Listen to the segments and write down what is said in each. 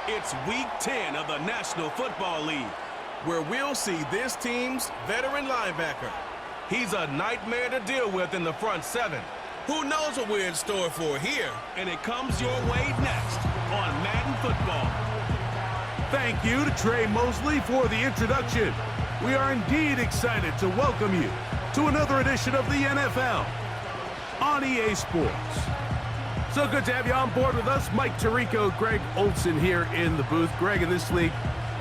It's Week 10 of the National Football League, where we'll see this team's veteran linebacker. He's a nightmare to deal with in the front seven. Who knows what we're in store for here? And it comes your way next on Madden Football. Thank you to Trey Mosley for the introduction. We are indeed excited to welcome you to another edition of the NFL on EA Sports. So good to have you on board with us. Mike Tirico, Greg Olson here in the booth. Greg, in this league,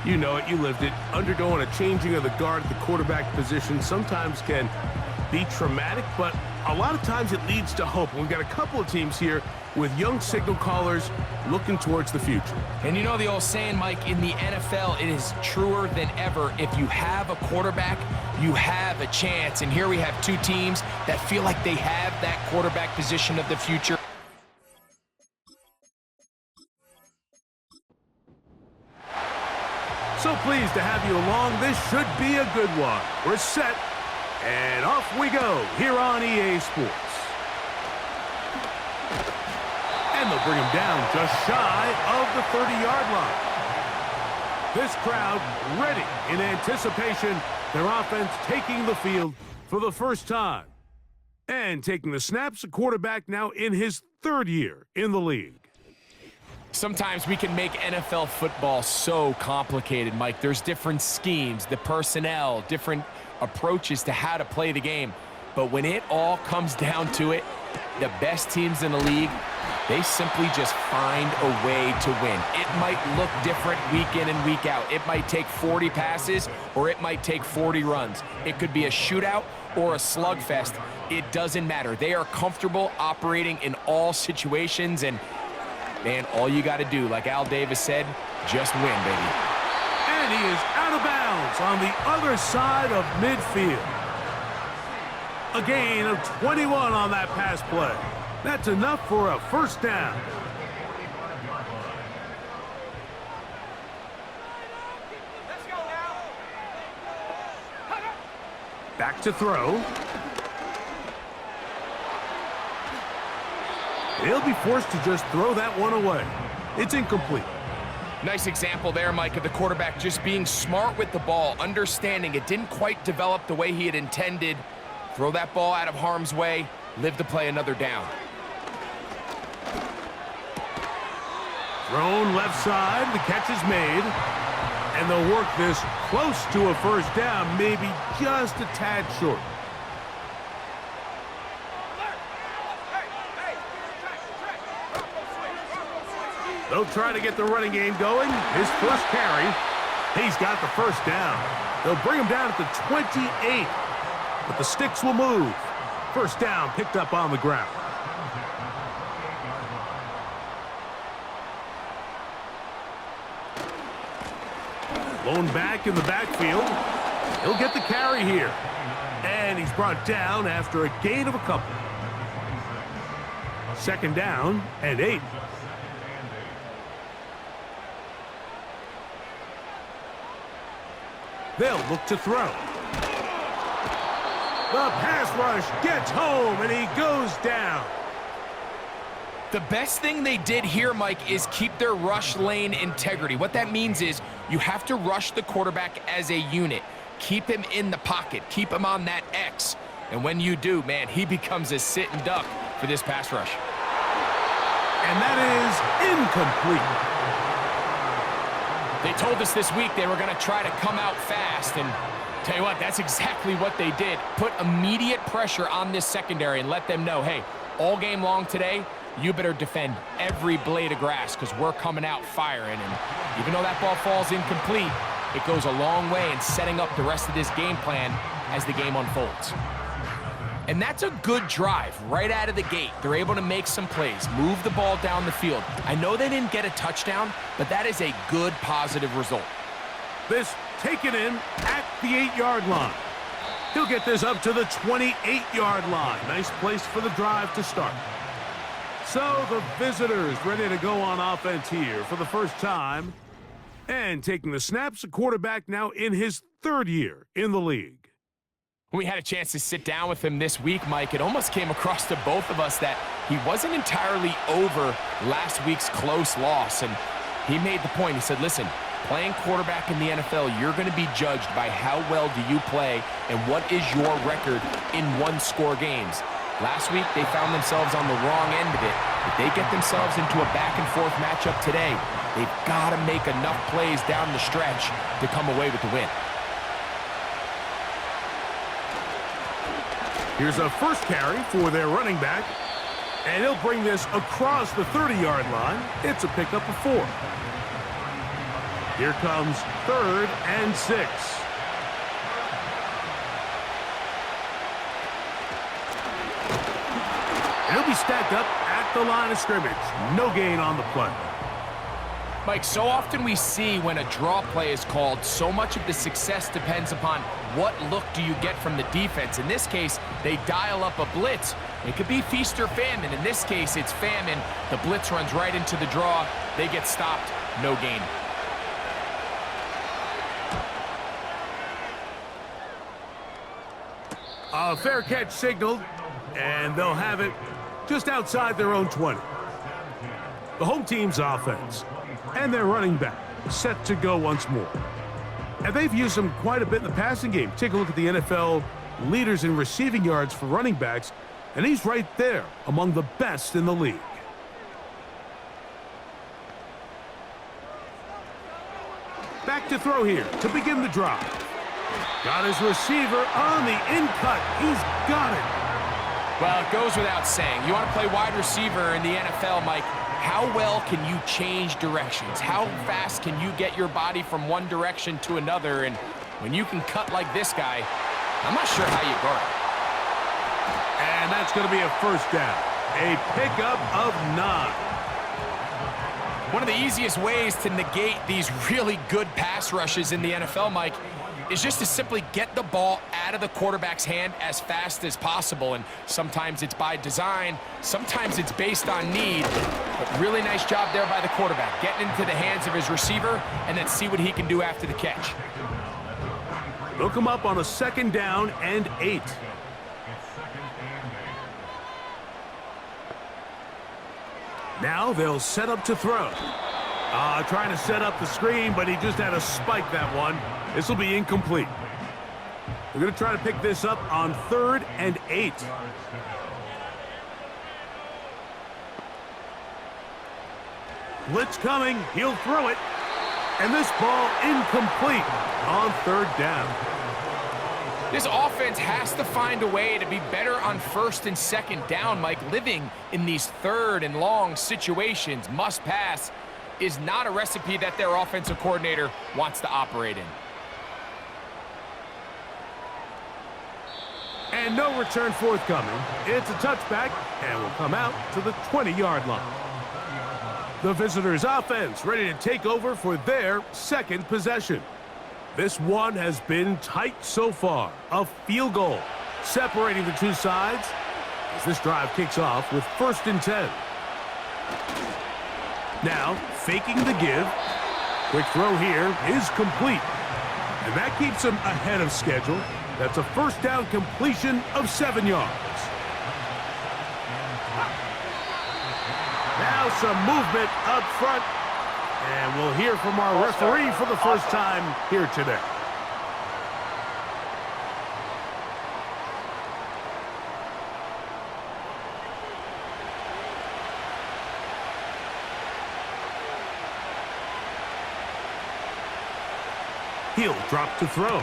you know it, you lived it. Undergoing a changing of the guard at the quarterback position sometimes can be traumatic, but a lot of times it leads to hope. We've got a couple of teams here with young signal callers looking towards the future. And you know the old saying, Mike, in the NFL, it is truer than ever. If you have a quarterback, you have a chance. And here we have two teams that feel like they have that quarterback position of the future. So pleased to have you along. This should be a good one. We're set, and off we go here on EA Sports. And they'll bring him down just shy of the 30-yard line. This crowd ready in anticipation. Their offense taking the field for the first time. And taking the snaps, a quarterback now in his third year in the league. Sometimes we can make NFL football so complicated, Mike. There's different schemes, the personnel, different approaches to how to play the game. But when it all comes down to it, the best teams in the league, they simply just find a way to win. It might look different week in and week out. It might take 40 passes or it might take 40 runs. It could be a shootout or a slugfest. It doesn't matter. They are comfortable operating in all situations, and man, all you got to do, like Al Davis said, just win, baby. And he is out of bounds on the other side of midfield. A gain of 21 on that pass play. That's enough for a first down. Let's go now. Back to throw. He'll be forced to just throw that one away. It's incomplete. Nice example there, Mike, of the quarterback just being smart with the ball, understanding it didn't quite develop the way he had intended. Throw that ball out of harm's way, live to play another down. Thrown left side, the catch is made. And they'll work this close to a first down, maybe just a tad short. They'll try to get the running game going. His first carry, he's got the first down. They'll bring him down at the 28, but the sticks will move. First down picked up on the ground. Blown back in the backfield. He'll get the carry here. And he's brought down after a gain of a couple. Second down and 8. They'll look to throw. The pass rush gets home, and he goes down. The best thing they did here, Mike, is keep their rush lane integrity. What that means is you have to rush the quarterback as a unit. Keep him in the pocket. Keep him on that X. And when you do, man, he becomes a sit and duck for this pass rush. And that is incomplete. They told us this week they were going to try to come out fast, and tell you what, that's exactly what they did. Put immediate pressure on this secondary and let them know, hey, all game long today, you better defend every blade of grass because we're coming out firing. And even though that ball falls incomplete, it goes a long way in setting up the rest of this game plan as the game unfolds. And that's a good drive right out of the gate. They're able to make some plays, move the ball down the field. I know they didn't get a touchdown, but that is a good, positive result. This taken in at the 8-yard line. He'll get this up to the 28-yard line. Nice place for the drive to start. So the visitors ready to go on offense here for the first time. And taking the snaps, a quarterback now in his third year in the league. We had a chance to sit down with him this week, Mike. It almost came across to both of us that he wasn't entirely over last week's close loss. And He made the point. He said, listen, playing quarterback in the NFL, you're going to be judged by how well do you play and what is your record in one-score games. Last week, they found themselves on the wrong end of it. If they get themselves into a back-and-forth matchup today, they've got to make enough plays down the stretch to come away with the win. Here's a first carry for their running back, and he'll bring this across the 30-yard line. It's a pickup of 4. Here comes 3rd and 6. And he'll be stacked up at the line of scrimmage. No gain on the play. Mike, so often we see when a draw play is called, so much of the success depends upon what look do you get from the defense. In this case, they dial up a blitz. It could be feast or famine. In this case, it's famine. The blitz runs right into the draw. They get stopped. No gain. A fair catch signaled, and they'll have it just outside their own 20. The home team's offense and their running back set to go once more. And they've used him quite a bit in the passing game. Take a look at the NFL leaders in receiving yards for running backs, and he's right there among the best in the league. Back to throw here to begin the drive. Got his receiver on the in-cut. He's got it. Well, it goes without saying. You want to play wide receiver in the NFL, Mike, how well can you change directions? How fast can you get your body from one direction to another? And when you can cut like this guy, I'm not sure how you guard it. And that's going to be a first down. A pickup of 9. One of the easiest ways to negate these really good pass rushes in the NFL, Mike, is just to simply get the ball out of the quarterback's hand as fast as possible. And sometimes it's by design, sometimes it's based on need. But really nice job there by the quarterback, getting into the hands of his receiver and then see what he can do after the catch. They'll come up on a 2nd down and 8. Now they'll set up to throw. Trying to set up the screen, but he just had to spike that one. This will be incomplete. They're going to try to pick this up on 3rd and 8. Blitz coming. He'll throw it. And this ball incomplete on 3rd down. This offense has to find a way to be better on 1st and 2nd down, Mike. Living in these 3rd and long situations, must pass, is not a recipe that their offensive coordinator wants to operate in. And no return forthcoming. It's a touchback and will come out to the 20-yard line. The visitors' offense ready to take over for their 2nd possession. This one has been tight so far. A field goal separating the two sides as this drive kicks off with 1st and 10. Now, faking the give. Quick throw here is complete. And that keeps him ahead of schedule. That's a 1st down completion of 7 yards. Now some movement up front. And we'll hear from our referee for the first time here today. He'll drop to throw.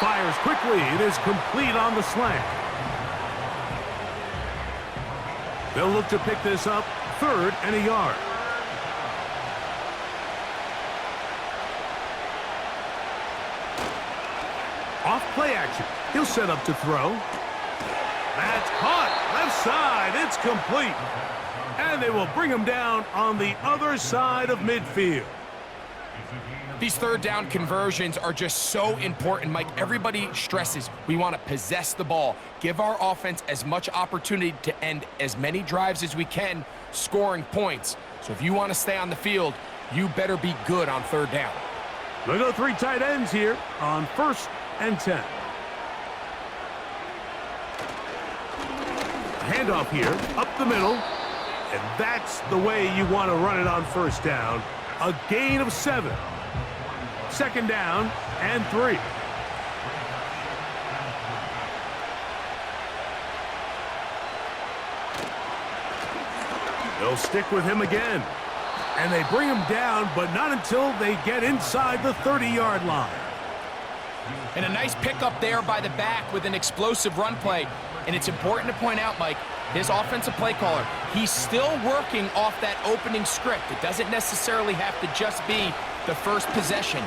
Fires quickly. It is complete on the slant. They'll look to pick this up 3rd and a yard. Off play action. He'll set up to throw. That's caught. Left side. It's complete. And they will bring him down on the other side of midfield. These 3rd down conversions are just so important, Mike. Everybody stresses we want to possess the ball, give our offense as much opportunity to end as many drives as we can, scoring points. So if you want to stay on the field, you better be good on 3rd down. We'll go 3 tight ends here on 1st and 10. Handoff here, up the middle. And that's the way you want to run it on first down. A gain of 7. Second down and 3. They'll stick with him again. And they bring him down, but not until they get inside the 30-yard line. And a nice pickup there by the back with an explosive run play. And it's important to point out, Mike, his offensive play caller, he's still working off that opening script. It doesn't necessarily have to just be the first possession.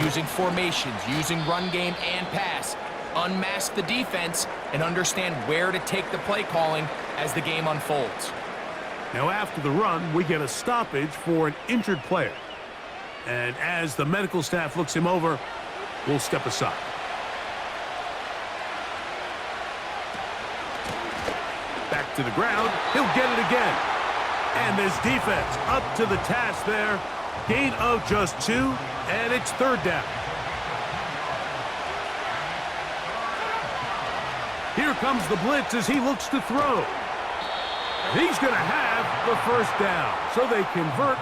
Using formations, using run game and pass. Unmask the defense and understand where to take the play calling as the game unfolds. Now after the run, we get a stoppage for an injured player. And as the medical staff looks him over, we'll step aside. Back to the ground. He'll get it again. And this defense up to the task there. Gain of just 2, and it's third down. Here comes the blitz as he looks to throw. He's going to have the first down. So they convert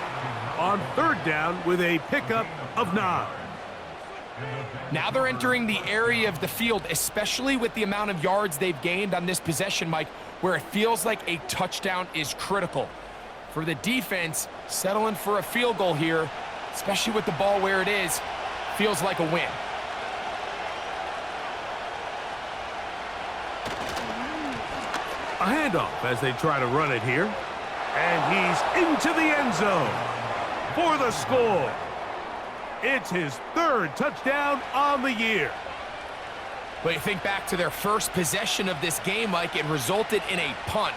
on third down with a pickup of 9. Now they're entering the area of the field, especially with the amount of yards they've gained on this possession, Mike, where it feels like a touchdown is critical. For the defense, settling for a field goal here, especially with the ball where it is, feels like a win. A handoff as they try to run it here. And he's into the end zone for the score. It's his 3rd touchdown on the year. But you think back to their first possession of this game, Mike, it resulted in a punt.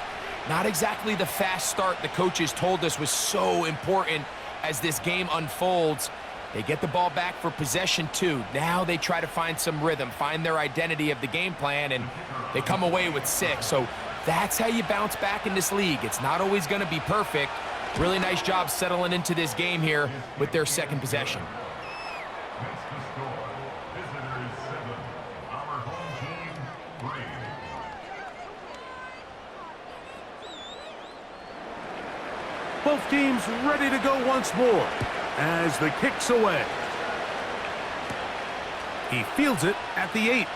Not exactly the fast start the coaches told us was so important as this game unfolds. They get the ball back for possession 2. Now they try to find some rhythm, find their identity of the game plan, and they come away with 6. So that's how you bounce back in this league. It's not always going to be perfect. Really nice job settling into this game here with their second possession. Both teams ready to go once more as the kick's away. He fields it at the 8.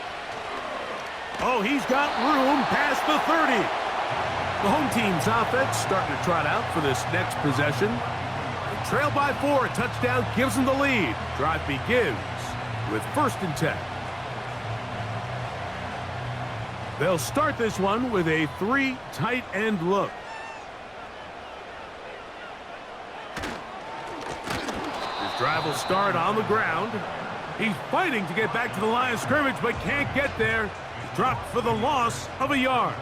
Oh, he's got room past the 30. The home team's offense starting to trot out for this next possession. They trail by 4. A touchdown gives them the lead. Drive begins with 1st and 10. They'll start this one with a 3 tight end look. His drive will start on the ground. He's fighting to get back to the line of scrimmage, but can't get there. Dropped for the loss of a yard.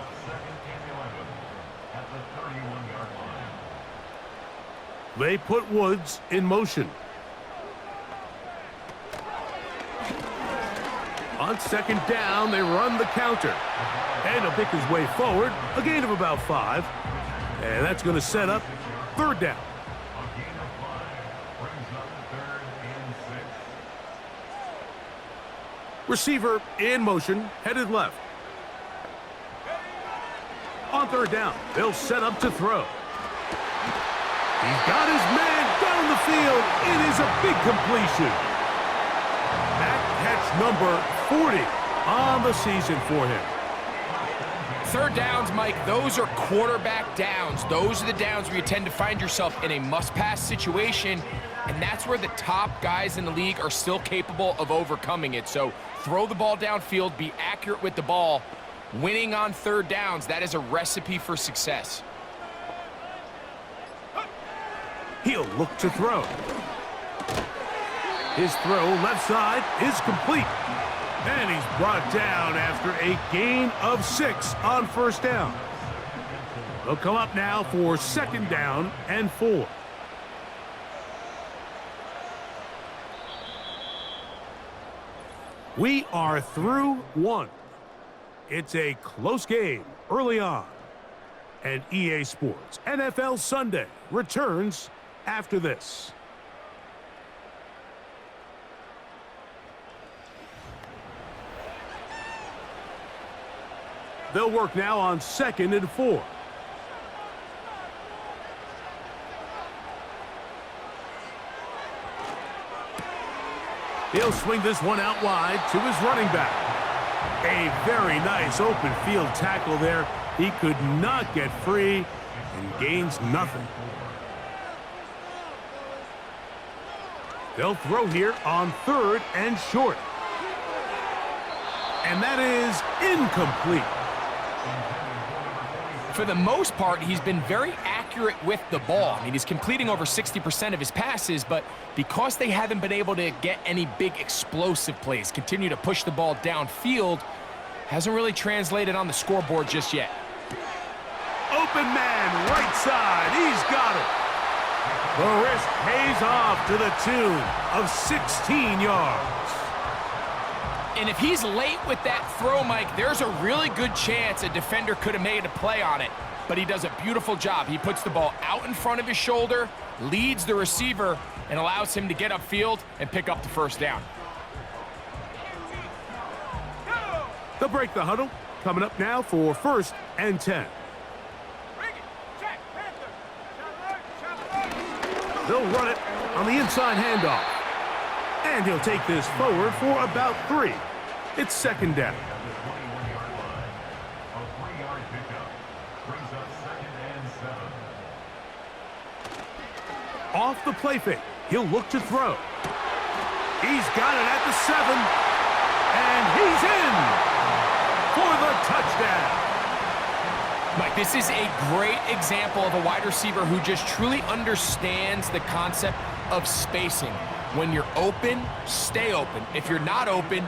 They put Woods in motion. On second down, they run the counter. And he'll pick his way forward, a gain of about 5. And that's going to set up third down. Receiver in motion, headed left. On third down, they'll set up to throw. He's got his man down the field. It is a big completion. That catch number 40 on the season for him. Third downs, Mike, those are quarterback downs. Those are the downs where you tend to find yourself in a must-pass situation, and that's where the top guys in the league are still capable of overcoming it. So throw the ball downfield, be accurate with the ball. Winning on third downs, that is a recipe for success. He'll look to throw. His throw left side is complete. And he's brought down after a gain of 6 on first down. They'll come up now for second down and 4. We are through 1. It's a close game early on. And EA Sports NFL Sunday returns after this. They'll work now on second and 4. He'll swing this one out wide to his running back. A very nice open field tackle there. He could not get free and gains nothing. They'll throw here on 3rd and short. And that is incomplete. For the most part, he's been very accurate with the ball. I mean, he's completing over 60% of his passes, but because they haven't been able to get any big explosive plays, continue to push the ball downfield, hasn't really translated on the scoreboard just yet. Open man, right side. He's got it. The risk pays off to the tune of 16 yards. And if he's late with that throw, Mike, there's a really good chance a defender could have made a play on it. But he does a beautiful job. He puts the ball out in front of his shoulder, leads the receiver, and allows him to get upfield and pick up the first down. They'll break the huddle. Coming up now for 1st and 10. They'll run it on the inside handoff. And he'll take this forward for about 3. It's 2nd down. Off the play fake. He'll look to throw. He's got it at the 7. And he's in for the touchdown. Mike, this is a great example of a wide receiver who just truly understands the concept of spacing. When you're open, stay open. If you're not open,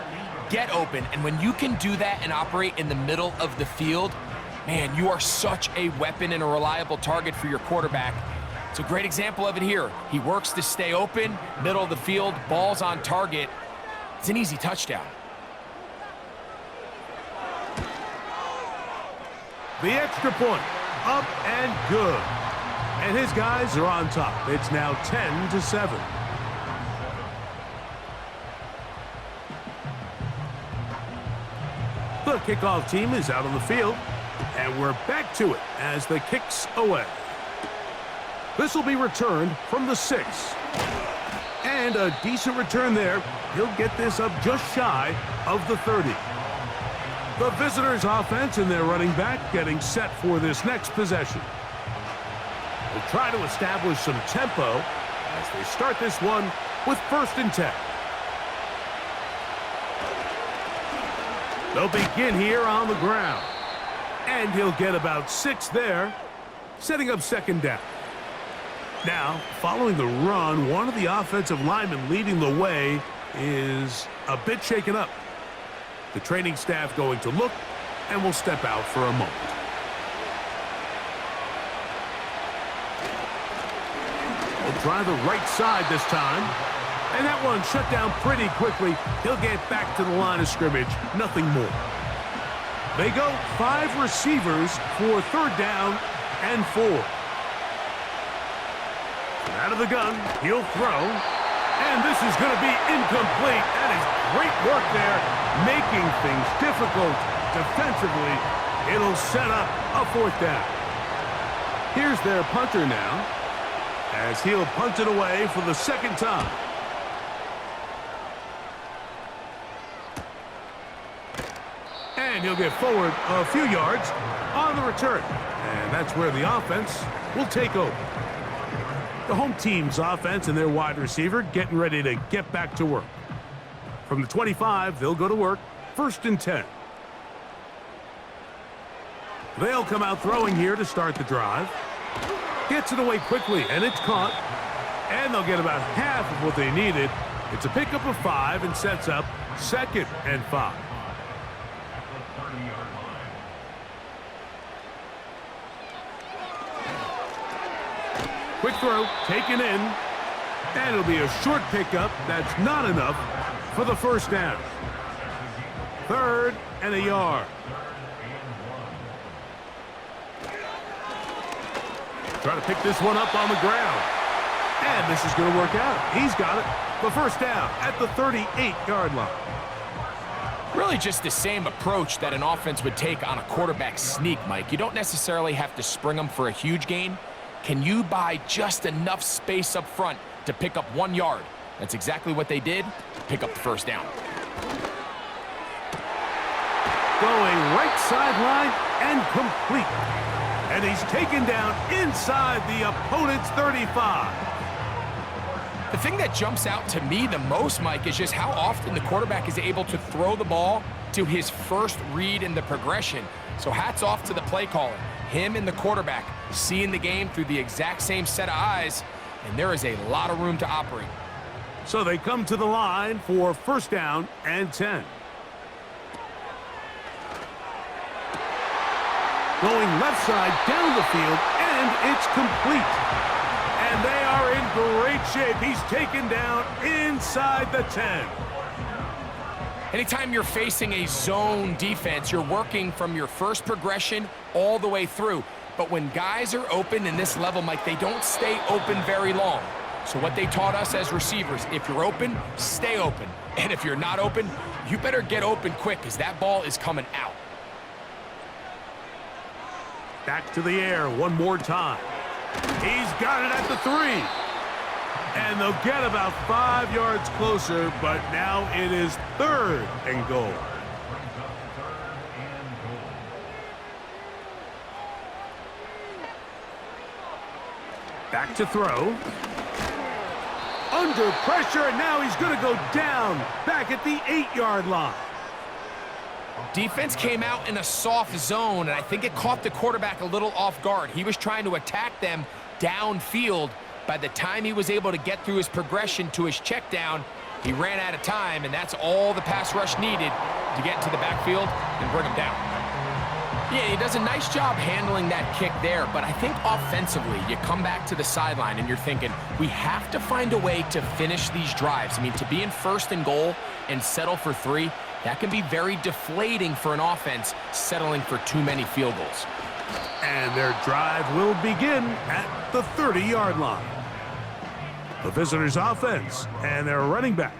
get open. And when you can do that and operate in the middle of the field, man, you are such a weapon and a reliable target for your quarterback. It's a great example of it here. He works to stay open, middle of the field, ball's on target. It's an easy touchdown. The extra point, up and good. And his guys are on top. It's now 10-7. The kickoff team is out on the field, and we're back to it as the kick's away. This will be returned from the 6. And a decent return there. He'll get this up just shy of the 30. The visitors' offense and their running back getting set for this next possession. They'll try to establish some tempo as they start this one with 1st and 10. They'll begin here on the ground. And he'll get about 6 there, setting up 2nd down. Now, following the run, one of the offensive linemen leading the way is a bit shaken up. The training staff going to look and will step out for a moment. We'll try the right side this time. And that one shut down pretty quickly. He'll get back to the line of scrimmage. Nothing more. They go 5 receivers for 3rd down and 4. Out of the gun, he'll throw. And this is going to be incomplete. That is great work there, making things difficult defensively. It'll set up a 4th down. Here's their punter now, as he'll punt it away for the 2nd time. And he'll get forward a few yards on the return. And that's where the offense will take over. The home team's offense and their wide receiver getting ready to get back to work. From the 25, they'll go to work. 1st and 10. They'll come out throwing here to start the drive. Gets it away quickly, and it's caught. And they'll get about half of what they needed. It's a pickup of 5 and sets up 2nd and 5. Quick throw, taken in, and it'll be a short pickup. That's not enough for the 1st down. 3rd and a yard. Try to pick this one up on the ground. And this is going to work out. He's got it. The 1st down at the 38-yard line. Really just the same approach that an offense would take on a quarterback sneak, Mike. You don't necessarily have to spring them for a huge gain. Can you buy just enough space up front to pick up 1 yard? That's exactly what they did. Pick up the first down. Going right sideline and complete. And he's taken down inside the opponent's 35. The thing that jumps out to me the most, Mike, is just how often the quarterback is able to throw the ball to his first read in the progression. So hats off to the play caller. Him and the quarterback seeing the game through the exact same set of eyes, and there is a lot of room to operate. So they come to the line for first down and 10. Going left side down the field, and it's complete. And they are in great shape. He's taken down inside the 10. Anytime you're facing a zone defense, you're working from your first progression all the way through. But when guys are open in this level, Mike, they don't stay open very long. So what they taught us as receivers, if you're open, stay open. And if you're not open, you better get open quick because that ball is coming out. Back to the air one more time. He's got it at the 3. And they'll get about 5 yards closer, but now it is 3rd and goal. Back to throw. Under pressure, and now he's going to go down back at the 8-yard line. Defense came out in a soft zone, and I think it caught the quarterback a little off guard. He was trying to attack them downfield. By the time he was able to get through his progression to his check down, he ran out of time, and that's all the pass rush needed to get into the backfield and bring him down. Yeah, he does a nice job handling that kick there, but I think offensively, you come back to the sideline and you're thinking, we have to find a way to finish these drives. I mean, to be in 1st and goal and settle for 3, that can be very deflating for an offense settling for too many field goals. And their drive will begin at the 30-yard line. The visitors' offense and their running back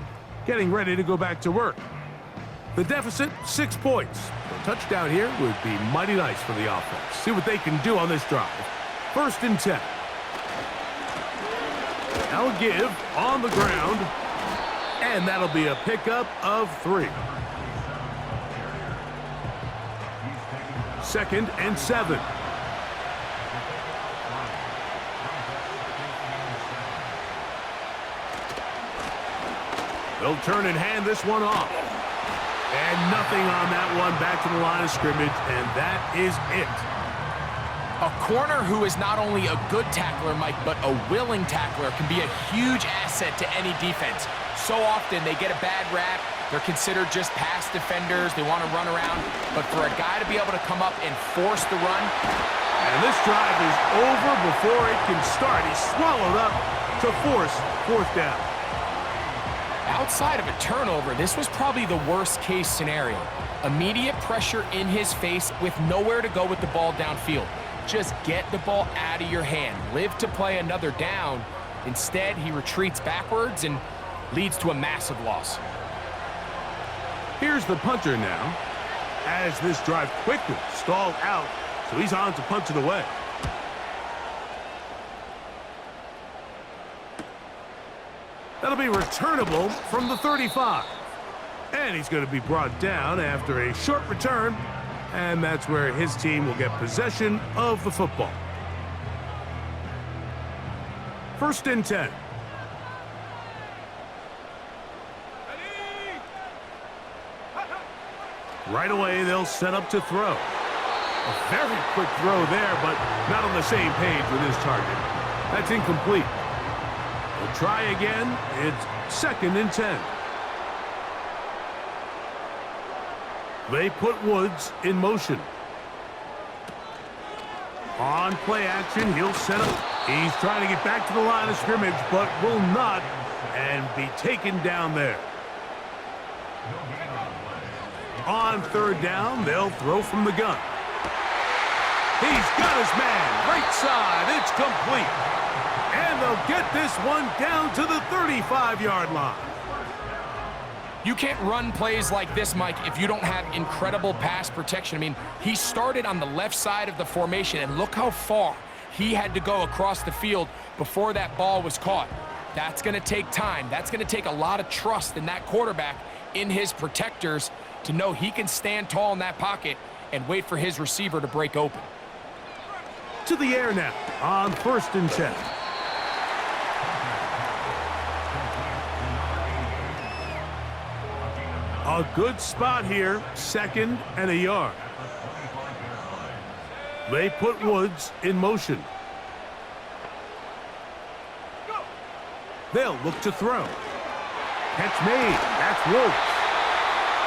getting ready to go back to work. The deficit, 6 points. A touchdown here would be mighty nice for the offense. See what they can do on this drive. 1st and 10. Now a give on the ground, and that'll be a pickup of 3. 2nd and 7. They'll turn and hand this one off. And nothing on that one, back to the line of scrimmage, and that is it. A corner who is not only a good tackler, Mike, but a willing tackler can be a huge asset to any defense. So often they get a bad rap. They're considered just pass defenders. They want to run around. But for a guy to be able to come up and force the run. And this drive is over before it can start. He's swallowed up to force 4th down. Outside of a turnover, this was probably the worst case scenario. Immediate pressure in his face with nowhere to go with the ball downfield. Just get the ball out of your hand. Live to play another down. Instead, he retreats backwards and leads to a massive loss. Here's the punter now, as this drive quickly stalled out, so he's on to punch it away. That'll be returnable from the 35. And he's going to be brought down after a short return, and that's where his team will get possession of the football. 1st and 10. Right away, they'll set up to throw. A very quick throw there, but not on the same page with his target. That's incomplete. They'll try again. It's 2nd and 10. They put Woods in motion. On play action, he'll set up. He's trying to get back to the line of scrimmage, but will not, and be taken down there. On 3rd down, they'll throw from the gun. He's got his man, right side, it's complete. And they'll get this one down to the 35-yard line. You can't run plays like this, Mike, if you don't have incredible pass protection. I mean, he started on the left side of the formation, and look how far he had to go across the field before that ball was caught. That's going to take time. That's going to take a lot of trust in that quarterback, in his protectors, to know he can stand tall in that pocket and wait for his receiver to break open. To the air now on 1st and 10. A good spot here, 2nd and a yard. They put Woods in motion. They'll look to throw. Catch made. That's Woods.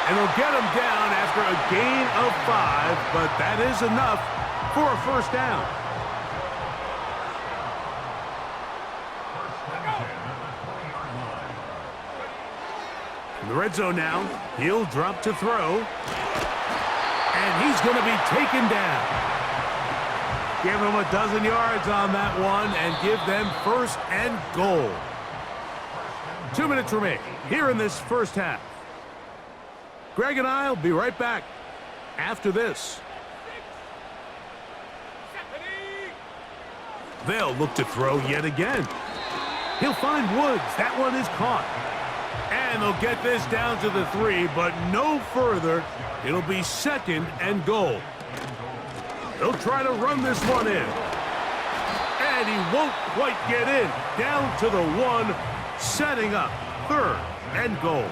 And they'll get him down after a gain of 5, but that is enough for a first down. In the red zone now, he'll drop to throw. And he's going to be taken down. Give him a dozen yards on that one and give them 1st and goal. 2 minutes remain here in this first half. Greg and I will be right back after this. They'll look to throw yet again. He'll find Woods. That one is caught. And they'll get this down to the 3, but no further. It'll be 2nd and goal. They'll try to run this one in. And he won't quite get in. Down to the 1, setting up 3rd and goal.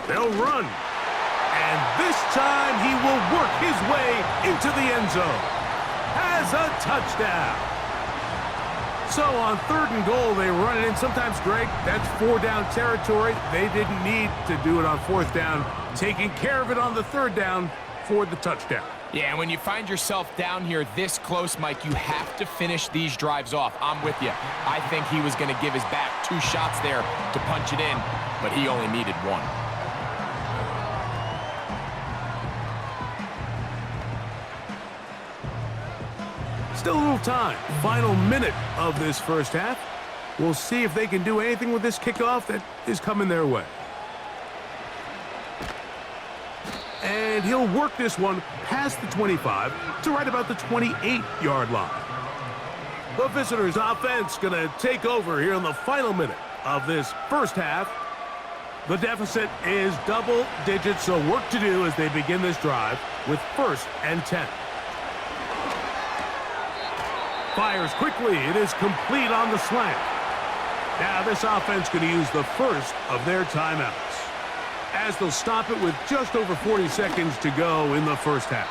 They'll run. And this time he will work his way into the end zone. Has a touchdown. So on 3rd and goal, they run it in. Sometimes, Greg, that's 4-down territory. They didn't need to do it on 4th down. Taking care of it on the 3rd down for the touchdown. Yeah, when you find yourself down here this close, Mike, you have to finish these drives off. I'm with you. I think he was going to give his back 2 shots there to punch it in, but he only needed 1. Still a little time. Final minute of this first half. We'll see if they can do anything with this kickoff that is coming their way. And he'll work this one past the 25 to right about the 28-yard line. The visitors' offense going to take over here in the final minute of this first half. The deficit is double digits, so work to do as they begin this drive with 1st and 10. Fires quickly. It is complete on the slant. Now this offense going to use the first of their timeouts, as they'll stop it with just over 40 seconds to go in the first half.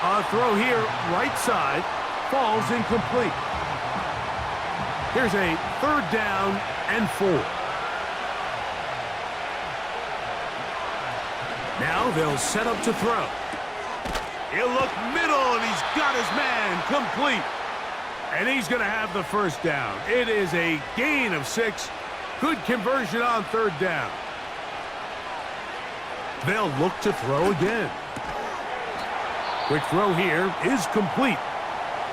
A throw here, right side, falls incomplete. Here's a 3rd down and 4. Now they'll set up to throw. He'll look middle, and he's got his man complete. And he's going to have the first down. It is a gain of 6. Good conversion on 3rd down. They'll look to throw again. Quick throw here is complete.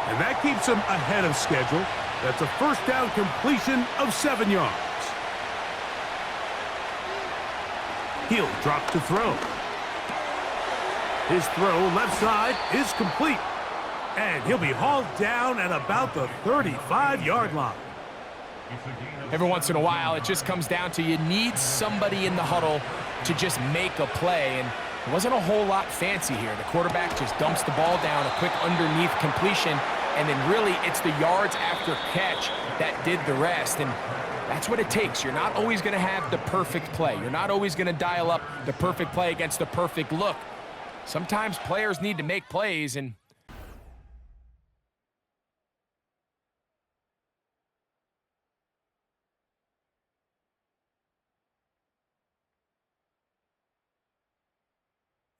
And that keeps him ahead of schedule. That's a 1st down completion of 7 yards. He'll drop to throw. His throw left side is complete. And he'll be hauled down at about the 35-yard line. Every once in a while, it just comes down to you need somebody in the huddle to just make a play. And it wasn't a whole lot fancy here. The quarterback just dumps the ball down, a quick underneath completion, and then really it's the yards after catch that did the rest. And that's what it takes. You're not always going to have the perfect play. You're not always going to dial up the perfect play against the perfect look. Sometimes players need to make plays, and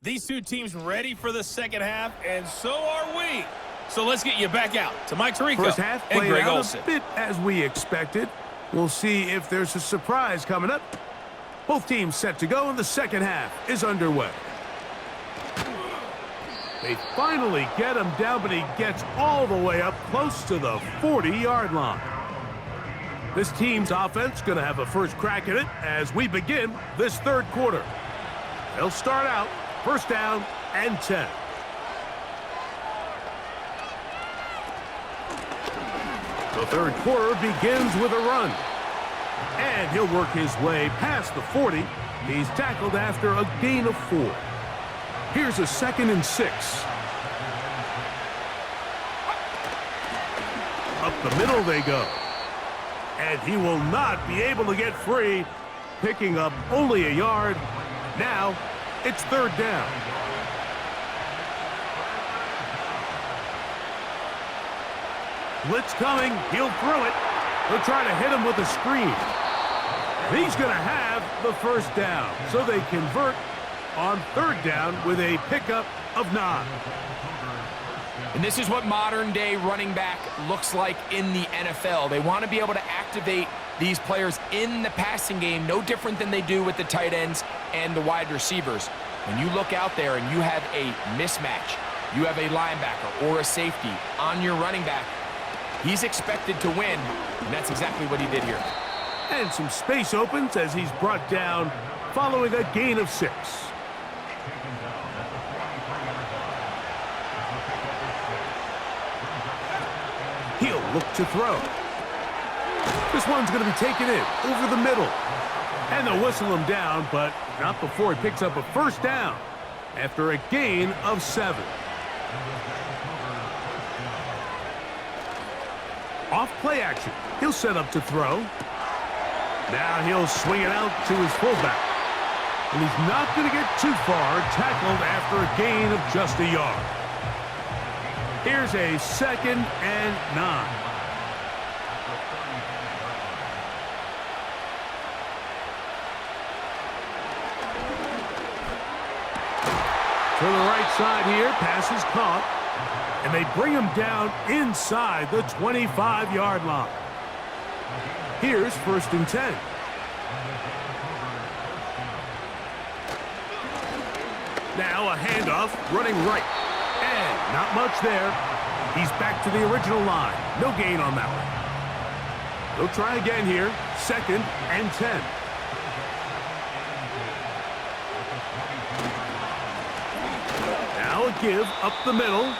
these two teams ready for the second half, and so are we. So let's get you back out to Mike Tirico First half and played Greg out Olsen. a bit as we expected. We'll see if there's a surprise coming up. Both teams set to go, and the second half is underway. They finally get him down, but he gets all the way up close to the 40-yard line. This team's offense going to have a first crack at it as we begin this third quarter. They'll start out 1st down and 10. The third quarter begins with a run. And he'll work his way past the 40. He's tackled after a gain of 4. Here's a 2nd and 6. Up the middle they go. And he will not be able to get free, picking up only a yard. Now, it's 3rd down. Blitz coming. He'll throw it. They'll try to hit him with a screen. He's going to have the 1st down. So they convert on 3rd down with a pickup of 9. And this is what modern-day running back looks like in the NFL. They want to be able to activate these players in the passing game, no different than they do with the tight ends and the wide receivers. When you look out there and you have a mismatch, you have a linebacker or a safety on your running back, he's expected to win, and that's exactly what he did here. And some space opens as he's brought down following a gain of 6. He'll look to throw. This one's going to be taken in over the middle. And they'll whistle him down, but not before he picks up a 1st down after a gain of 7. Off play action. He'll set up to throw. Now he'll swing it out to his fullback. And he's not going to get too far, tackled after a gain of just a yard. Here's a 2nd and 9. To the right side here, pass is caught. And they bring him down inside the 25-yard line. Here's 1st and 10. Now a handoff, running right. And not much there. He's back to the original line. No gain on that one. They'll try again here. 2nd and 10. Now a give up the middle.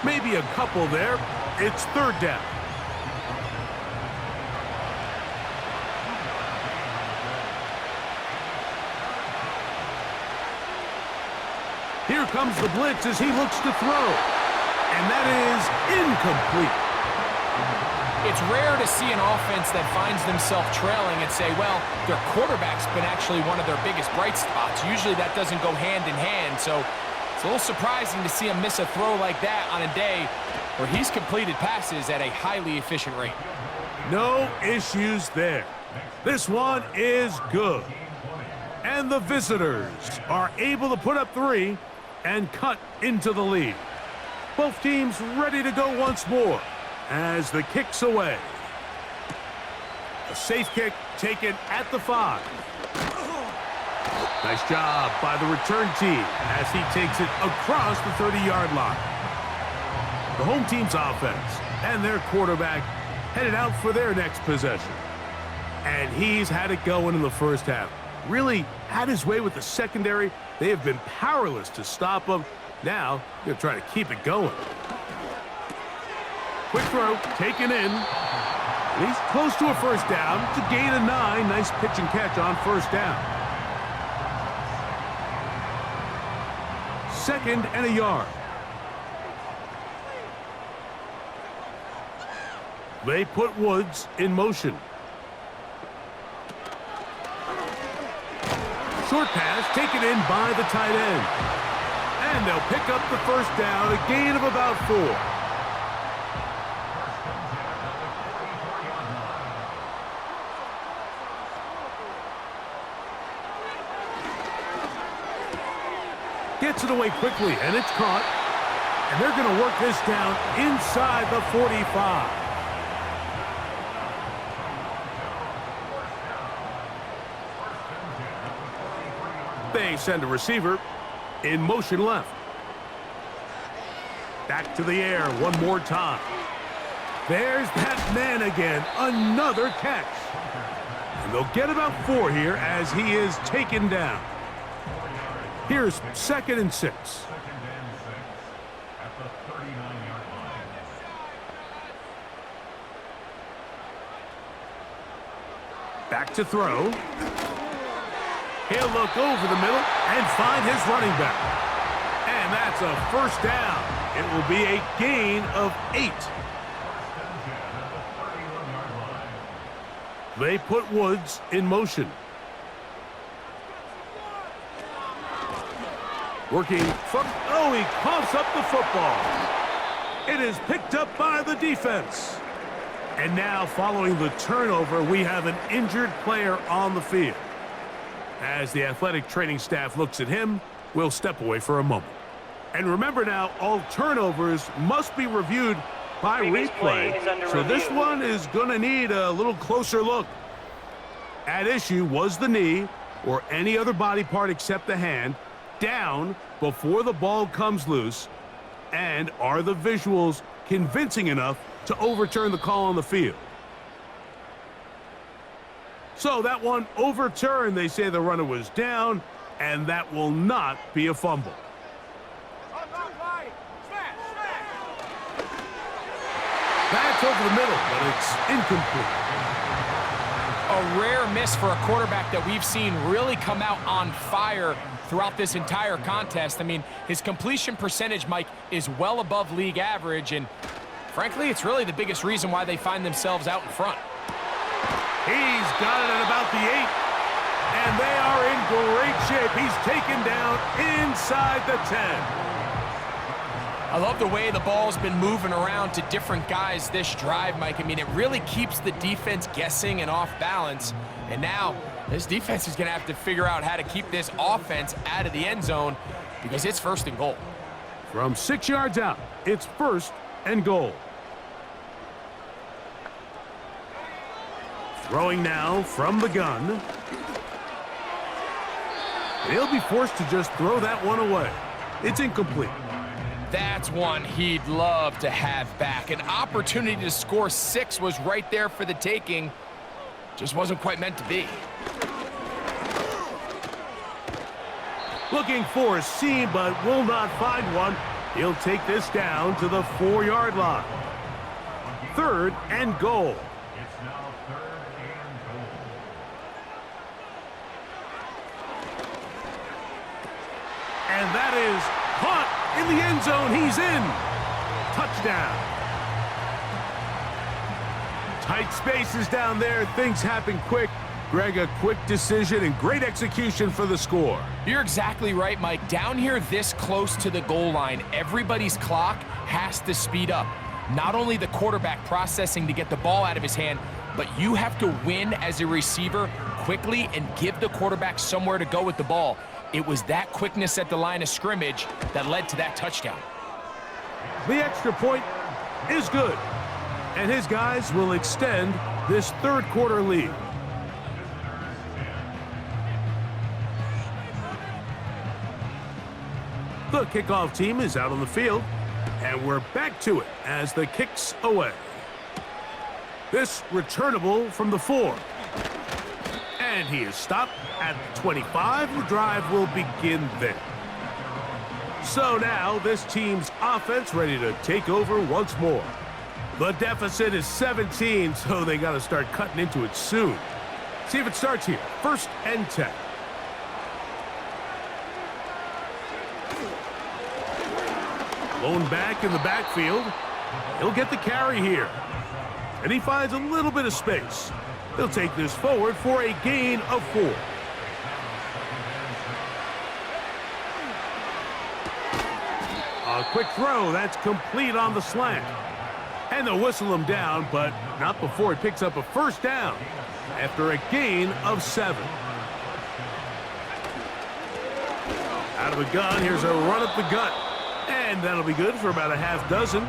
Maybe a couple there. It's 3rd down. Here comes the blitz as he looks to throw. And that is incomplete. It's rare to see an offense that finds themselves trailing and say, well, their quarterback's been actually one of their biggest bright spots. Usually that doesn't go hand in hand, so it's a little surprising to see him miss a throw like that on a day where he's completed passes at a highly efficient rate. No issues there. This one is good. And the visitors are able to put up 3 and cut into the lead. Both teams ready to go once more as the kick's away. A safe kick taken at the 5. Nice job by the return team as he takes it across the 30-yard line. The home team's offense and their quarterback headed out for their next possession. And he's had it going in the 1st half. Really had his way with the secondary. They have been powerless to stop him. Now, they're trying to keep it going. Quick throw, taken in. And he's close to a 1st down to gain a 9. Nice pitch and catch on 1st down. 2nd and a yard. They put Woods in motion. Short pass taken in by the tight end. And they'll pick up the 1st down, a gain of about 4. Gets it away quickly, and it's caught. And they're going to work this down inside the 45. They send a receiver in motion left. Back to the air one more time. There's that man again. Another catch. And they'll get about 4 here as he is taken down. Here's 2nd and 6. Back to throw. He'll look over the middle and find his running back. And that's a first down. It will be a gain of 8. They put Woods in motion. Working from... Oh, he coughs up the football. It is picked up by the defense. And now, following the turnover, we have an injured player on the field. As the athletic training staff looks at him, we'll step away for a moment. And remember now, all turnovers must be reviewed by replay. So this one is going to need a little closer look. At issue was the knee, or any other body part except the hand, down before the ball comes loose. And are the visuals convincing enough to overturn the call on the field? So that one overturned. They say the runner was down, and that will not be a fumble. That's over the middle, but it's incomplete. A rare miss for a quarterback that we've seen really come out on fire throughout this entire contest. I mean, his completion percentage, Mike, is well above league average, and frankly, it's really the biggest reason why they find themselves out in front. He's got it at about the 8, and they are in great shape. He's taken down inside the 10. I love the way the ball's been moving around to different guys this drive, Mike. I mean, it really keeps the defense guessing and off balance. And now, this defense is going to have to figure out how to keep this offense out of the end zone because it's 1st and goal. From 6 yards out, it's 1st and goal. Throwing now from the gun. He'll be forced to just throw that one away. It's incomplete. That's one he'd love to have back. An opportunity to score 6 was right there for the taking. Just wasn't quite meant to be. Looking for a seam, but will not find one. He'll take this down to the 4-yard line. 3rd and goal. And that is caught in the end zone. He's in. Touchdown. Tight spaces down there. Things happen quick. Greg, a quick decision and great execution for the score. You're exactly right, Mike. Down here this close to the goal line, everybody's clock has to speed up. Not only the quarterback processing to get the ball out of his hand, but you have to win as a receiver quickly and give the quarterback somewhere to go with the ball. It was that quickness at the line of scrimmage that led to that touchdown. The extra point is good, and his guys will extend this 3rd quarter lead. The kickoff team is out on the field, and we're back to it as the kick's away. This returnable from the 4. And he is stopped at 25. The drive will begin there. So now this team's offense ready to take over once more. The deficit is 17, so they got to start cutting into it soon. See if it starts here. 1st and 10. Blown back in the backfield. He'll get the carry here. And he finds a little bit of space. He'll take this forward for a gain of 4. A quick throw. That's complete on the slant. And they'll whistle him down, but not before he picks up a 1st down after a gain of 7. Out of the gun, here's a run up the gut. And that'll be good for about a half dozen.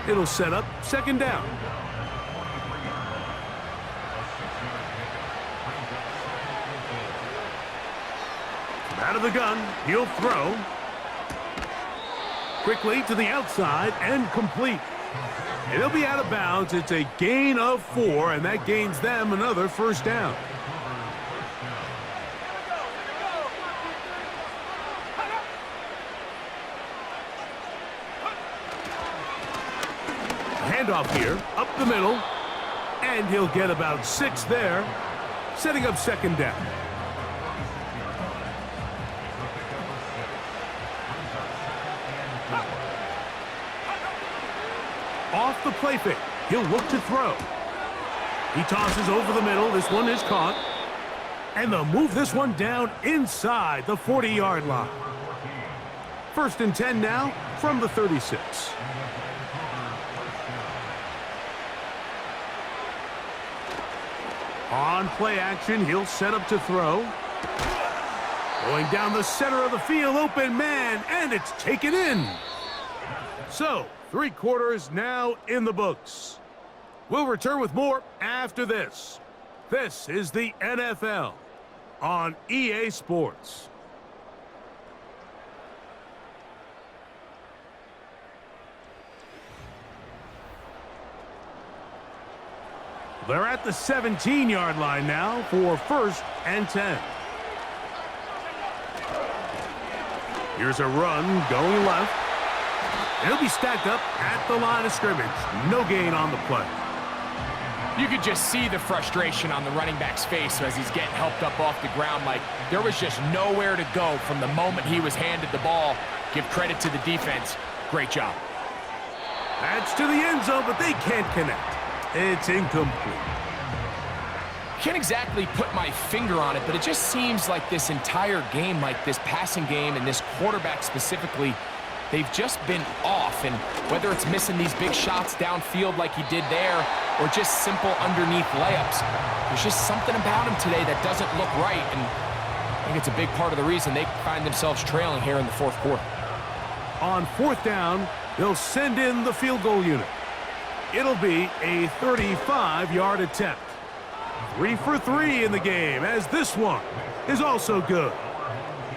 It'll set up 2nd down. Out of the gun, he'll throw. Quickly to the outside and complete. And he'll be out of bounds. It's a gain of 4, and that gains them another 1st down. Handoff here, up the middle, and he'll get about 6 there. setting up second down. Off the play fake, he'll look to throw. He tosses over the middle. This one is caught. And they'll move this one down inside the 40-yard line. 1st and 10 now from the 36. On play action, he'll set up to throw. Going down the center of the field, open man, and it's taken in. So, 3 quarters now in the books. We'll return with more after this. This is the NFL on EA Sports. They're at the 17-yard line now for 1st and 10. Here's a run going left. He'll be stacked up at the line of scrimmage. No gain on the play. You could just see the frustration on the running back's face as he's getting helped up off the ground. Like, there was just nowhere to go from the moment he was handed the ball. Give credit to the defense. Great job. That's to the end zone, but they can't connect. It's incomplete. Can't exactly put my finger on it, but it just seems like this entire game, like this passing game and this quarterback specifically, they've just been off. And whether it's missing these big shots downfield like he did there or just simple underneath layups, there's just something about him today that doesn't look right. And I think it's a big part of the reason they find themselves trailing here in the 4th quarter. On 4th down, they'll send in the field goal unit. It'll be a 35-yard attempt. 3 for 3 in the game, as this one is also good.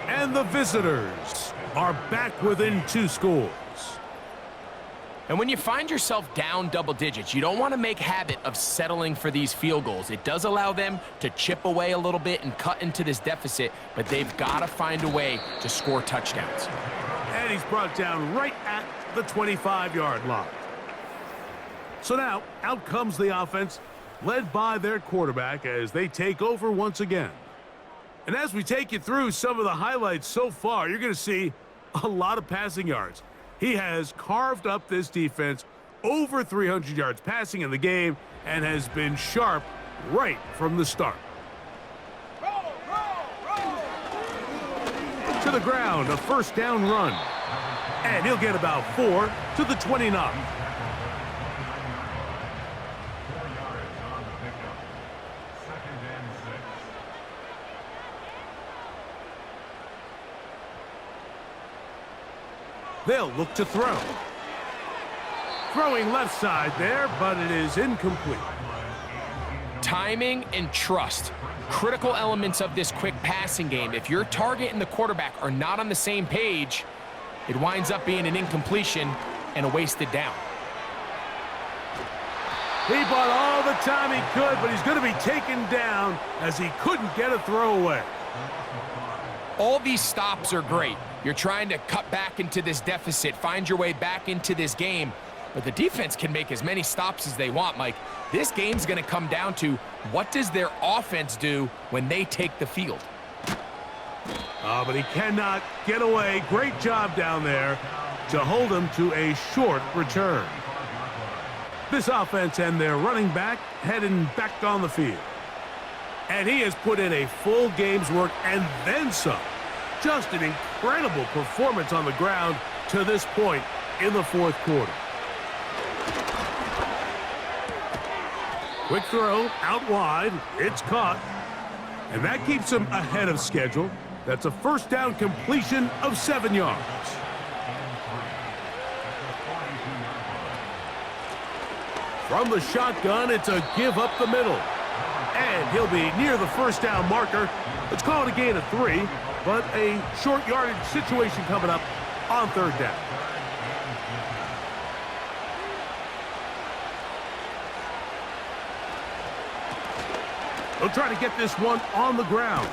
And the visitors are back within 2 scores. And when you find yourself down double digits, you don't want to make habit of settling for these field goals. It does allow them to chip away a little bit and cut into this deficit, but they've got to find a way to score touchdowns. And he's brought down right at the 25-yard line. So now, out comes the offense, led by their quarterback as they take over once again. And as we take you through some of the highlights so far, you're going to see a lot of passing yards. He has carved up this defense over 300 yards passing in the game and has been sharp right from the start. To the ground, a 1st down run. And he'll get about 4 to the 29. They'll look to throw. Throwing left side there, but it is incomplete. Timing and trust, critical elements of this quick passing game. If your target and the quarterback are not on the same page, it winds up being an incompletion and a wasted down. He bought all the time he could, but he's going to be taken down as he couldn't get a throwaway. All these stops are great. You're trying to cut back into this deficit, find your way back into this game, but the defense can make as many stops as they want, Mike. This game's going to come down to what does their offense do when they take the field. But he cannot get away. Great job down there to hold him to a short return. This offense and their running back heading back on the field. And he has put in a full game's work and then some. Just an incredible performance on the ground to this point in the 4th quarter. Quick throw out wide. It's caught. And that keeps him ahead of schedule. That's a 1st down completion of 7 yards. From the shotgun, it's a give up the middle. And he'll be near the 1st down marker. Let's call it a gain of 3, but a short yardage situation coming up on 3rd down. They'll try to get this one on the ground.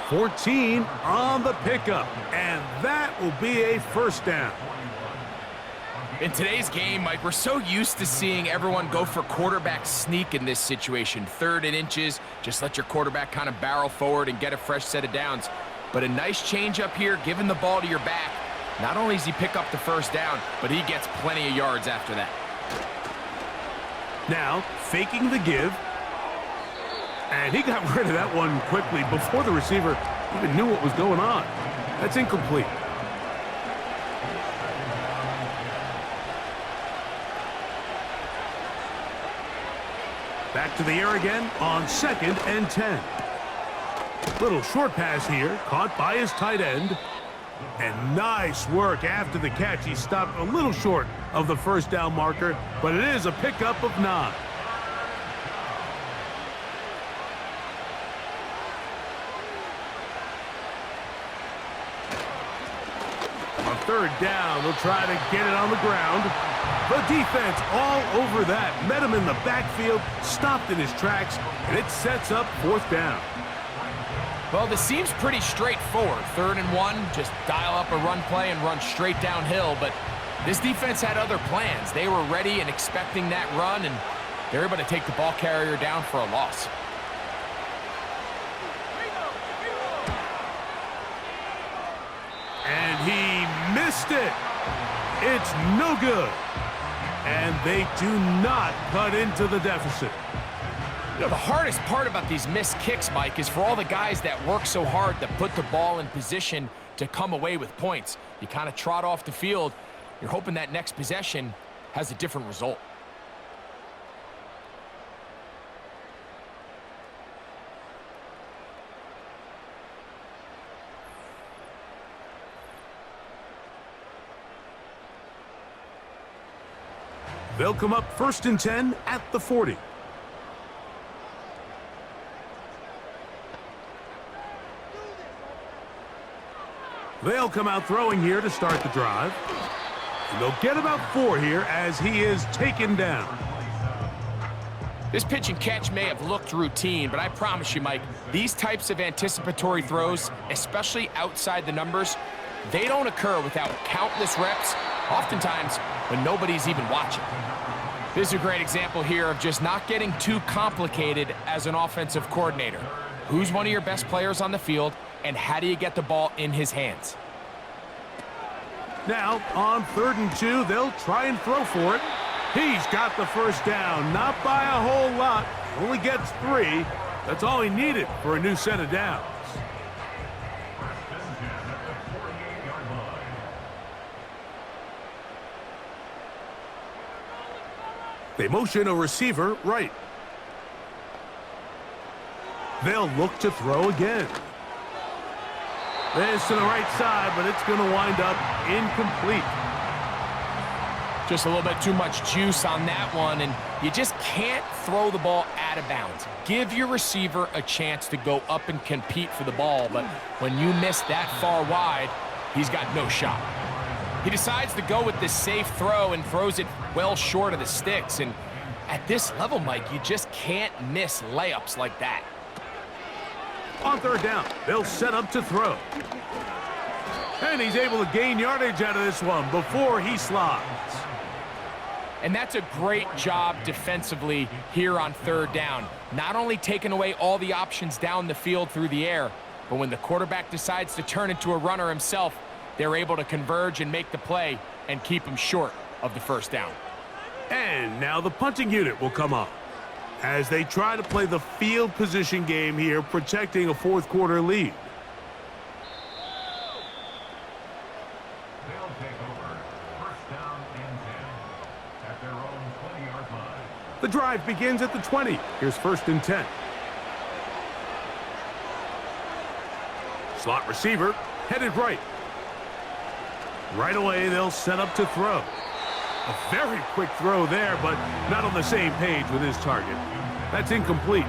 14 on the pickup, and that will be a 1st down. In today's game, Mike, we're so used to seeing everyone go for quarterback sneak in this situation. 3rd and inches, just let your quarterback kind of barrel forward and get a fresh set of downs. But a nice change up here, giving the ball to your back. Not only does he pick up the first down, but he gets plenty of yards after that. Now, faking the give. And he got rid of that one quickly before the receiver even knew what was going on. That's incomplete. Back to the air again on 2nd and 10. Little short pass here, caught by his tight end. And nice work after the catch. He stopped a little short of the first down marker, but it is a pickup of 9. On 3rd down, they'll try to get it on the ground. The defense all over that. Met him in the backfield, stopped in his tracks, and it sets up 4th down. Well, this seems pretty straightforward. 3rd and 1, just dial up a run play and run straight downhill. But this defense had other plans. They were ready and expecting that run, and they're able to take the ball carrier down for a loss. And he missed it. It's no good. And they do not cut into the deficit. You know, the hardest part about these missed kicks, Mike, is for all the guys that work so hard to put the ball in position to come away with points. You kind of trot off the field. You're hoping that next possession has a different result. They'll come up 1st and 10 at the 40. They'll come out throwing here to start the drive. And they'll get about 4 here as he is taken down. This pitch and catch may have looked routine, but I promise you, Mike, these types of anticipatory throws, especially outside the numbers, they don't occur without countless reps, oftentimes when nobody's even watching. This is a great example here of just not getting too complicated as an offensive coordinator. Who's one of your best players on the field, and how do you get the ball in his hands? Now, on 3rd and 2, they'll try and throw for it. He's got the first down, not by a whole lot. Only gets 3. That's all he needed for a new set of downs. They motion a receiver right. They'll look to throw again. This to the right side, but it's going to wind up incomplete. Just a little bit too much juice on that one, and you just can't throw the ball out of bounds. Give your receiver a chance to go up and compete for the ball, but when you miss that far wide, he's got no shot. He decides to go with this safe throw and throws it well short of the sticks, and at this level, Mike, you just can't miss layups like that. On 3rd down, they'll set up to throw. And he's able to gain yardage out of this one before he slides. And that's a great job defensively here on 3rd down. Not only taking away all the options down the field through the air, but when the quarterback decides to turn into a runner himself, they're able to converge and make the play and keep him short of the first down. And now the punting unit will come up as they try to play the field position game here, protecting a 4th quarter lead. They'll take over 1st down and 10 at their own 20-yard line. The drive begins at the 20. Here's 1st and 10. Slot receiver headed right. Right away, they'll set up to throw. A very quick throw there, but not on the same page with his target. That's incomplete.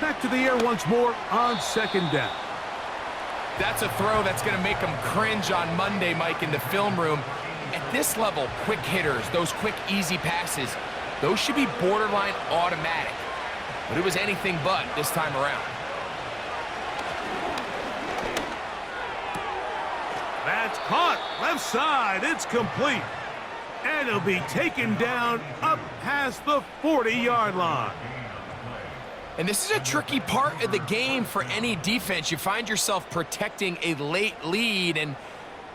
Back to the air once more on 2nd down. That's a throw that's going to make them cringe on Monday, Mike, in the film room. At this level, quick hitters, those quick, easy passes, those should be borderline automatic. But it was anything but this time around. That's caught. Left side. It's complete. And it'll be taken down up past the 40-yard line. And this is a tricky part of the game for any defense. You find yourself protecting a late lead, and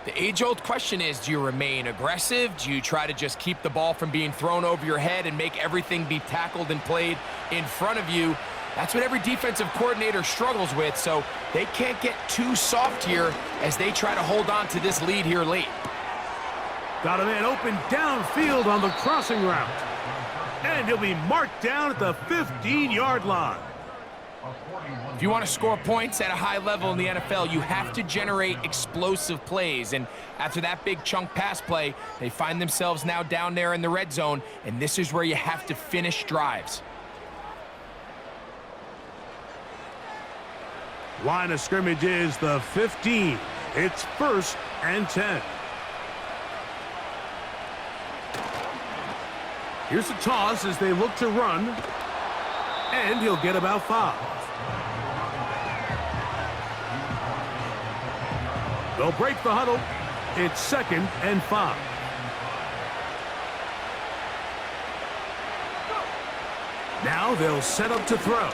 the age-old question is, do you remain aggressive? Do you try to just keep the ball from being thrown over your head and make everything be tackled and played in front of you? That's what every defensive coordinator struggles with, so they can't get too soft here as they try to hold on to this lead here late. Got a man open downfield on the crossing route. And he'll be marked down at the 15-yard line. If you want to score points at a high level in the NFL, you have to generate explosive plays. And after that big chunk pass play, they find themselves now down there in the red zone, and this is where you have to finish drives. Line of scrimmage is the 15. It's 1st and 10. Here's a toss as they look to run. And he'll get about 5. They'll break the huddle. It's 2nd and 5. Now they'll set up to throw.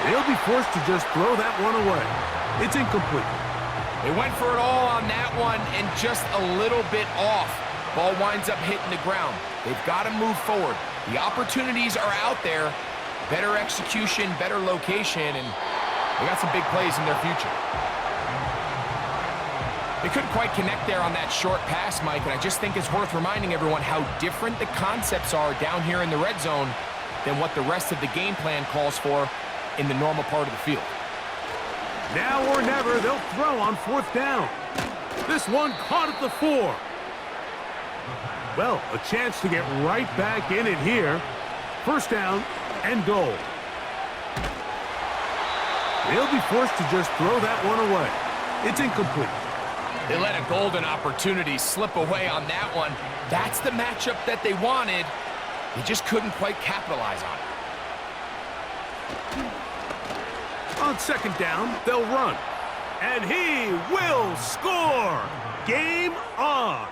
They'll be forced to just throw that one away. It's incomplete. They went for it all on that one and just a little bit off. Ball winds up hitting the ground. They've got to move forward. The opportunities are out there. Better execution, better location, and they got some big plays in their future. They couldn't quite connect there on that short pass, Mike, and I just think it's worth reminding everyone how different the concepts are down here in the red zone than what the rest of the game plan calls for in the normal part of the field. Now or never, they'll throw on 4th down. This one caught at the 4. Well, a chance to get right back in it here. 1st down and goal. They'll be forced to just throw that one away. It's incomplete. They let a golden opportunity slip away on that one. That's the matchup that they wanted. They just couldn't quite capitalize on it. On 2nd down, they'll run. And he will score. Game on.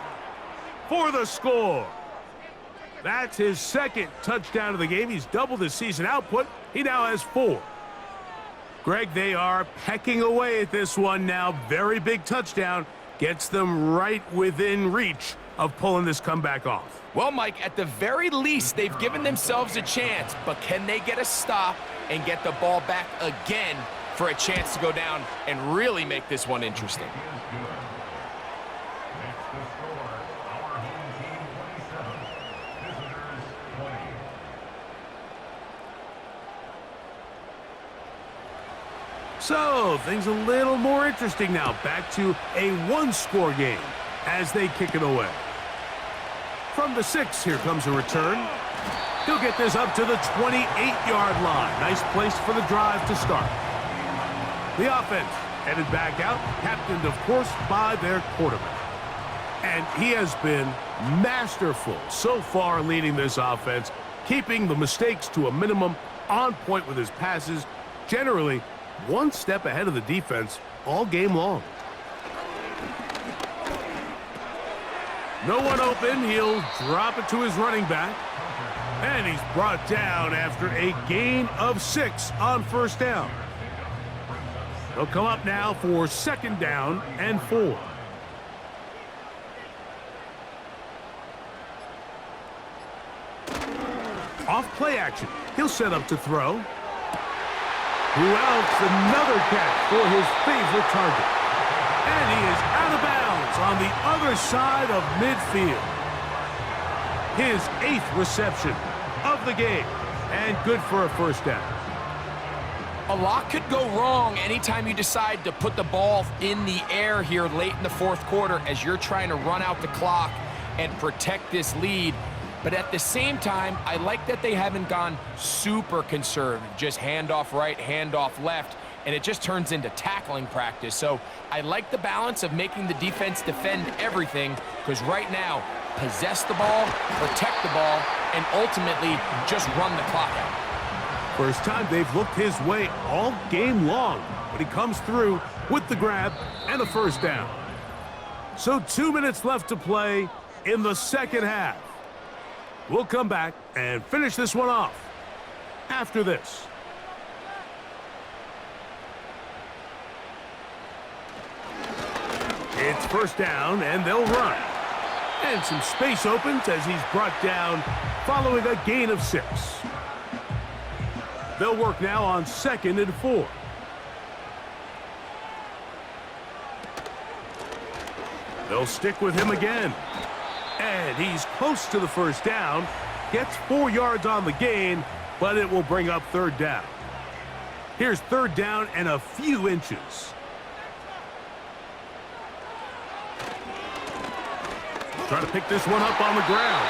For the score. That's his 2nd touchdown of the game. He's doubled his season output. He now has 4. Greg, they are pecking away at this one now. Very big touchdown. Gets them right within reach of pulling this comeback off. Well, Mike, at the very least, they've given themselves a chance, but can they get a stop and get the ball back again for a chance to go down and really make this one interesting? So, things a little more interesting now. Back to a 1-score game as they kick it away. From the 6, here comes a return. He'll get this up to the 28-yard line. Nice place for the drive to start. The offense headed back out, captained, of course, by their quarterback. And he has been masterful so far leading this offense, keeping the mistakes to a minimum, on point with his passes, generally one step ahead of the defense all game long. No one open. He'll drop it to his running back. And he's brought down after a gain of 6 on 1st down. They'll come up now for 2nd down and 4. Off play action. He'll set up to throw. Who else? Another catch for his favorite target. And he is out of bounds on the other side of midfield. His 8th reception of the game. And good for a 1st down. A lot could go wrong anytime you decide to put the ball in the air here late in the 4th quarter as you're trying to run out the clock and protect this lead. But at the same time, I like that they haven't gone super conservative, just handoff right, handoff left, and it just turns into tackling practice. So I like the balance of making the defense defend everything, because right now, possess the ball, protect the ball, and ultimately just run the clock out. First time they've looked his way all game long, but he comes through with the grab and a first down. So 2 minutes left to play in the second half. We'll come back and finish this one off after this. It's first down, and they'll run. And some space opens as he's brought down following a gain of 6. They'll work now on 2nd and 4. They'll stick with him again. And he's close to the first down. Gets 4 yards on the gain, but it will bring up 3rd down. Here's 3rd down and a few inches. Trying to pick this one up on the ground.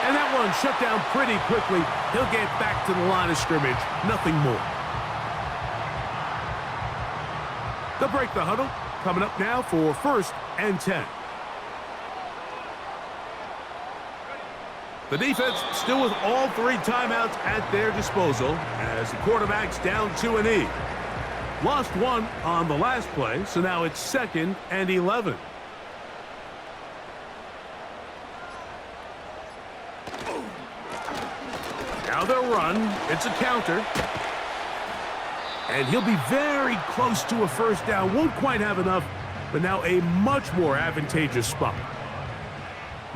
And that one shut down pretty quickly. He'll get back to the line of scrimmage. Nothing more. They'll break the huddle. Coming up now for 1st and 10. The defense still with all 3 timeouts at their disposal as the quarterback's down to a knee. Lost 1 on the last play, so now it's 2nd and 11. Now they'll run. It's a counter. And he'll be very close to a first down. Won't quite have enough, but now a much more advantageous spot.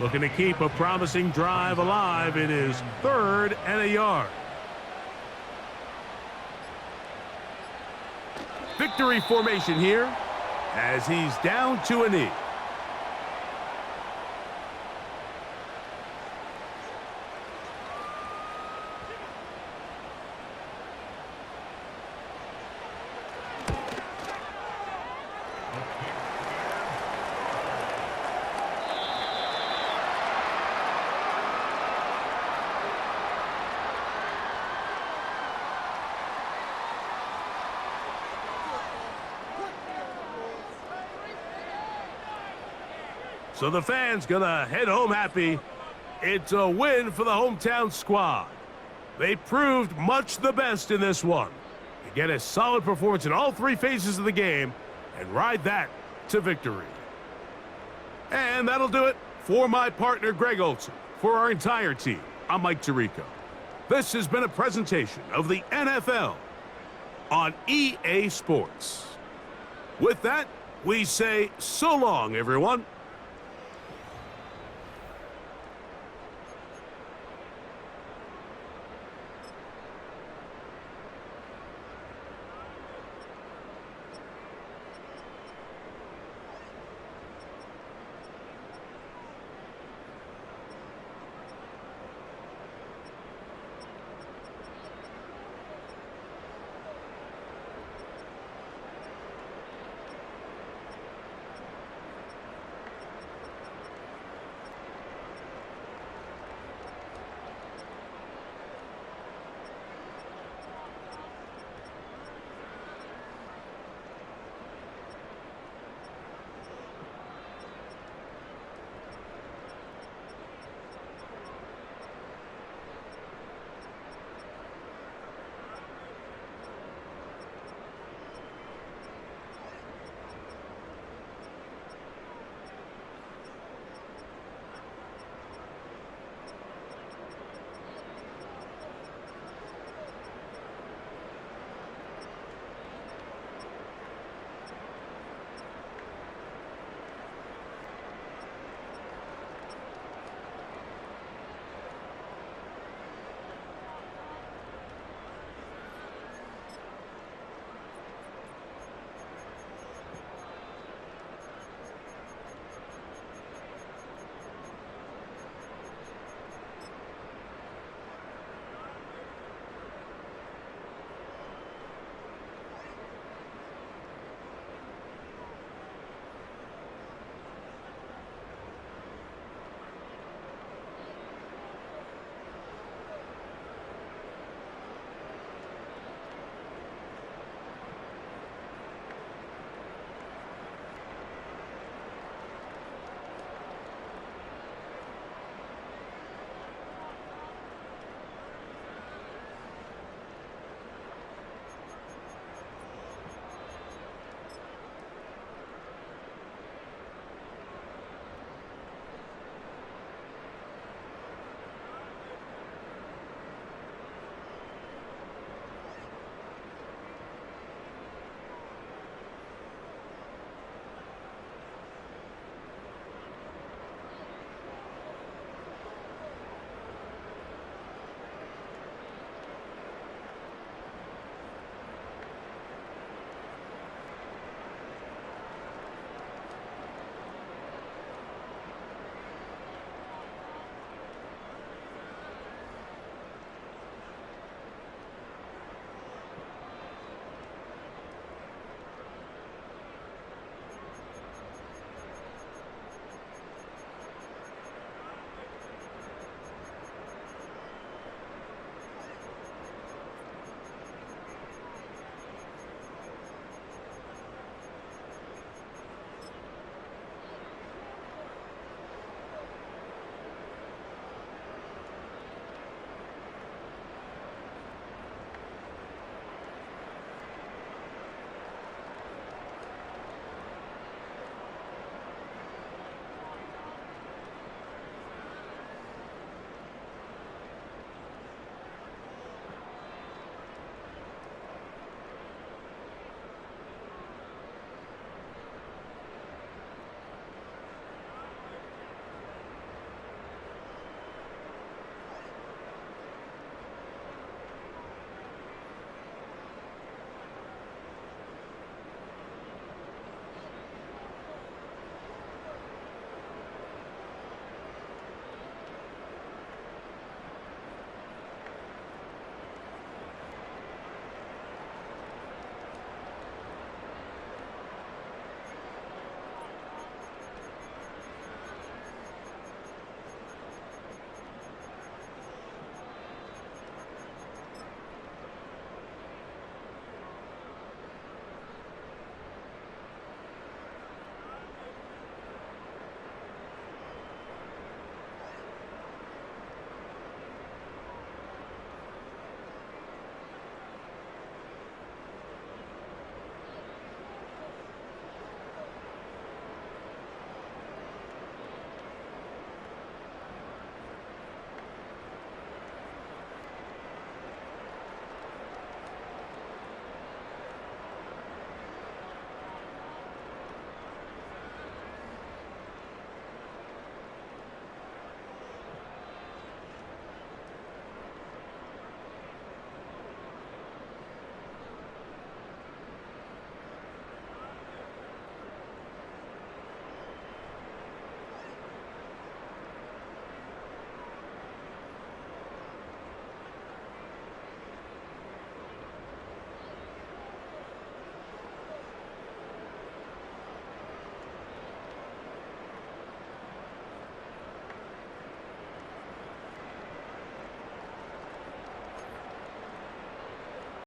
Looking to keep a promising drive alive. It is 3rd and a yard. Victory formation here as he's down to a knee. So the fans gonna head home happy. It's a win for the hometown squad. They proved much the best in this one. They get a solid performance in all 3 phases of the game and ride that to victory. And that'll do it for my partner Greg Olson. For our entire team, I'm Mike Tirico. This has been a presentation of the NFL on EA Sports. With that, we say so long, everyone.